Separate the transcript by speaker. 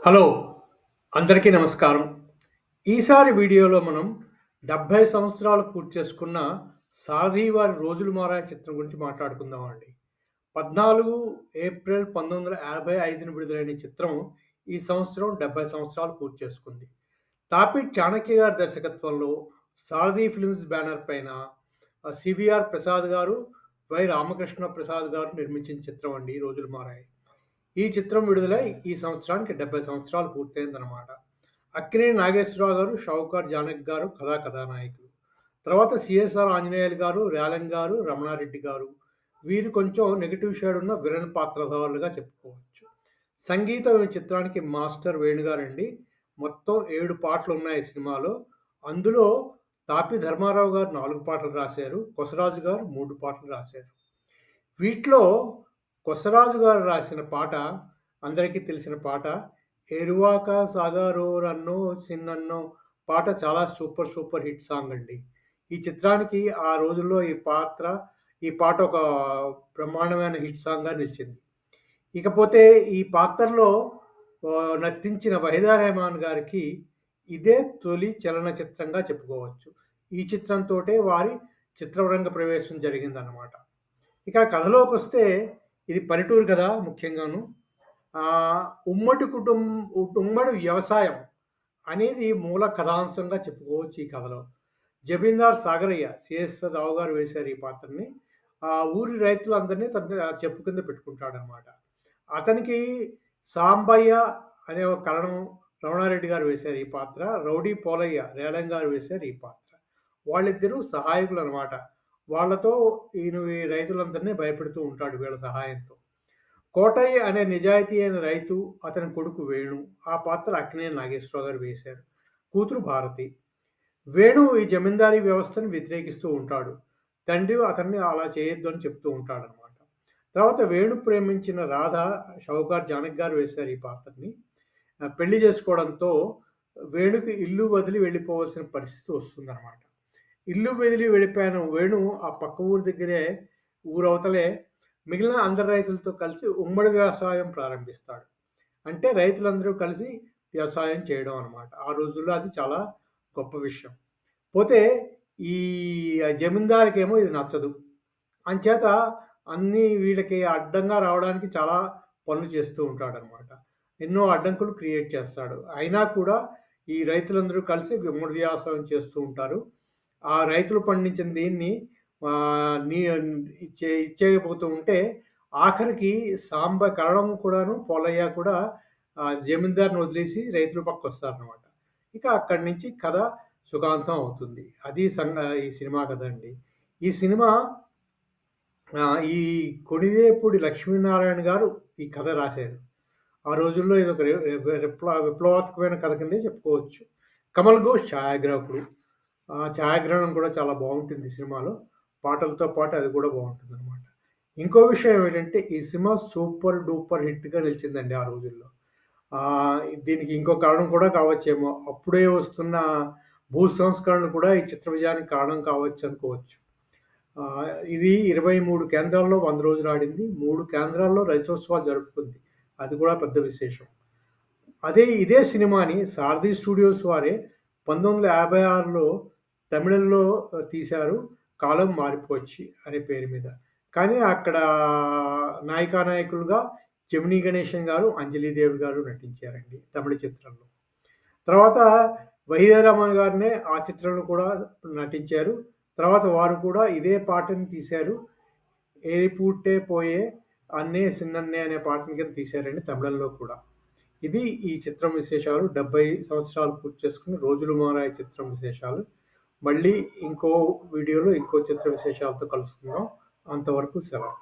Speaker 1: Hello! అందరికీ నమస్కారం. ఈసారి వీడియోలో మనం 70 సంవత్సరాలు పూర్తి చేసుకున్న 'సారథి వారి రోజులు మారాయి' చిత్రం గురించి మాట్లాడుకుందామండి. 14 ఏప్రిల్ 1955న విడుదలైన ఈ చిత్రం ఈ సంవత్సరం 70 సంవత్సరాలు పూర్తి చేసుకుంది. తాపిటి చాణక్య గారి దర్శకత్వంలో 'సారథి ఫిల్మ్స్' బ్యానర్ పైన సివిఆర్ ప్రసాద్ గారు, వై. రామకృష్ణ ప్రసాద్ గారు నిర్మించిన చిత్రం అండి 'రోజులు మారాయి.' ఈ చిత్రం విడుదలై ఈ సంవత్సరానికి 70 సంవత్సరాలు పూర్తయిందనమాట. అక్కినేని నాగేశ్వరరావు గారు, షావుకార్ జానకి గారు కథానాయకులు. తర్వాత సిఎస్ఆర్ ఆంజనేయులు గారు, రేలంగి గారు, రమణారెడ్డి గారు. వీరు కొంచెం నెగెటివ్ షేడ్ ఉన్న విలన్ పాత్రధారులుగా చెప్పుకోవచ్చు. సంగీతం ఈ చిత్రానికి మాస్టర్ వేణు గారండి. మొత్తం 7 పాటలున్నాయి ఈ సినిమాలో. అందులో తాపి ధర్మారావు గారు 4 పాటలు రాశారు. కొసరాజు గారు 3 పాటలు రాశారు. వీటిలో కొసరాజు గారు రాసిన పాట అందరికీ తెలిసిన పాట 'ఎరువాక సాగారోరన్నో చిన్నన్నో' పాట చాలా సూపర్ హిట్ సాంగ్ అండి. ఈ చిత్రానికి ఆ రోజుల్లో ఈ పాట ఒక బ్రహ్మాండమైన హిట్ సాంగ్‌గా నిలిచింది. ఇకపోతే ఈ పాత్రలో నర్తించిన వహీదా రెహమాన్ గారికి ఇదే తొలి చలనచిత్రంగా చెప్పుకోవచ్చు. ఈ చిత్రంతోటే వారి చిత్రరంగ ప్రవేశం జరిగిందనమాట. ఇక కథలోకొస్తే ఇది పల్లెటూరు కథ ముఖ్యంగాను. ఉమ్మడి వ్యవసాయం అనేది మూల కథాంశంగా చెప్పుకోవచ్చు ఈ కథలో. జమీందార్ సాగరయ్య సిఎస్ రావు గారు వేశారు ఈ పాత్రని. ఊరి రైతులందరినీ తన చెప్పు కింద పెట్టుకుంటాడనమాట. అతనికి సాంబయ్య అనే ఒక కరణం రమణారెడ్డి గారు వేశారు ఈ పాత్ర. రౌడీ పోలయ్య రేలంగి గారు వేశారు ఈ పాత్ర. వాళ్ళిద్దరూ సహాయకులనమాట. వాళ్ళతో ఈయన ఈ రైతులందరినీ భయపెడుతూ ఉంటాడు వీళ్ళ సహాయంతో. కోటయ్య అనే నిజాయితీ అయిన రైతు, అతని కొడుకు వేణు. ఆ పాత్ర అక్కినేని నాగేశ్వరరావు గారు వేశారు. కూతురు భారతి. వేణు ఈ జమీందారీ వ్యవస్థను వ్యతిరేకిస్తూ ఉంటాడు. తండ్రి అతన్ని అలా చేయొద్దు అని చెప్తూ ఉంటాడనమాట. తర్వాత వేణు ప్రేమించిన రాధ, షావుకార్ జానకి గారు వేశారు ఈ పాత్రని. పెళ్లి చేసుకోవడంతో వేణుకి ఇల్లు వదిలి వెళ్ళిపోవాల్సిన పరిస్థితి వస్తుందనమాట. ఇల్లు వదిలి వెళ్ళిపోయిన వేణు ఆ పక్క ఊరి దగ్గరే ఊరవతలే మిగిలిన అందరి రైతులతో కలిసి ఉమ్మడి వ్యవసాయం ప్రారంభిస్తాడు. అంటే రైతులందరూ కలిసి వ్యవసాయం చేయడం అనమాట. ఆ రోజుల్లో అది చాలా గొప్ప విషయం. పోతే ఈ జమీందారుకేమో ఇది నచ్చదు. అంచేత అన్నీ వీళ్ళకి అడ్డంగా రావడానికి చాలా పనులు చేస్తూ ఉంటాడనమాట. ఎన్నో అడ్డంకులు క్రియేట్ చేస్తాడు. అయినా కూడా ఈ రైతులందరూ కలిసి ఉమ్మడి వ్యవసాయం చేస్తూ ఉంటారు. ఆ రైతులు పండించిన దీన్ని నీ ఇచ్చేయబోతూ ఉంటే ఆఖరికి కరణం కూడాను, పోలయ్య కూడా జమీందారుని వదిలేసి రైతుల పక్కొస్తారనమాట. ఇక అక్కడి నుంచి కథ సుఖాంతం అవుతుంది. అది ఈ సినిమా కథ అండి. ఈ సినిమా ఈ కొణిదేపూడి లక్ష్మీనారాయణ గారు ఈ కథ రాశారు. ఆ రోజుల్లో ఇదొక విప్లవాత్మకమైన కథ కిందే చెప్పుకోవచ్చు. కమల్ ఘోష్ ఛాయాగ్రాహకుడు. ఛాయాగ్రహణం కూడా చాలా బావుంటుంది ఈ సినిమాలో. పాటలతో పాటు అది కూడా బావుంటుందనమాట. ఇంకో విషయం ఏమిటంటే ఈ సినిమా సూపర్ డూపర్ హిట్‌గా నిలిచిందండి ఆ రోజుల్లో. దీనికి ఇంకో కారణం కూడా కావచ్చేమో. అప్పుడే వస్తున్న భూ సంస్కరణలు కూడా ఈ చిత్ర విజయానికి కారణం కావచ్చనుకోవచ్చు. ఇది 23 కేంద్రాల్లో 100 రోజులు ఆడింది. 3 కేంద్రాల్లో రజతోత్సవాలు జరుపుకుంది. అది కూడా పెద్ద విశేషం. ఇదే సినిమాని సారథి స్టూడియోస్ వారే 1956లో తమిళంలో తీశారు. 'కాలం మారిపోచ్చి' అనే పేరు మీద. కానీ అక్కడ నాయికలుగా జమినీ గణేశన్ గారు, అంజలీదేవి గారు నటించారండి తమిళ చిత్రంలో. తర్వాత వహీదా రెహమాన్ గారినే ఆ చిత్రంలో కూడా నటించారు. తర్వాత వారు కూడా ఇదే పాటని తీశారు. 'ఏరి పూట్టే పోయే అన్నే సిన్నన్నే' అనే పాటని కింద తీశారండి తమిళంలో కూడా. ఇది ఈ చిత్రం విశేషాలు. 70 సంవత్సరాలు పూర్తి చేసుకున్న 'రోజులు మారాయి' చిత్రం విశేషాలు. మళ్ళీ ఇంకో వీడియోలో ఇంకో చిత్ర విశేషాలతో కలుసుకుందాం. అంతవరకు సెలవు.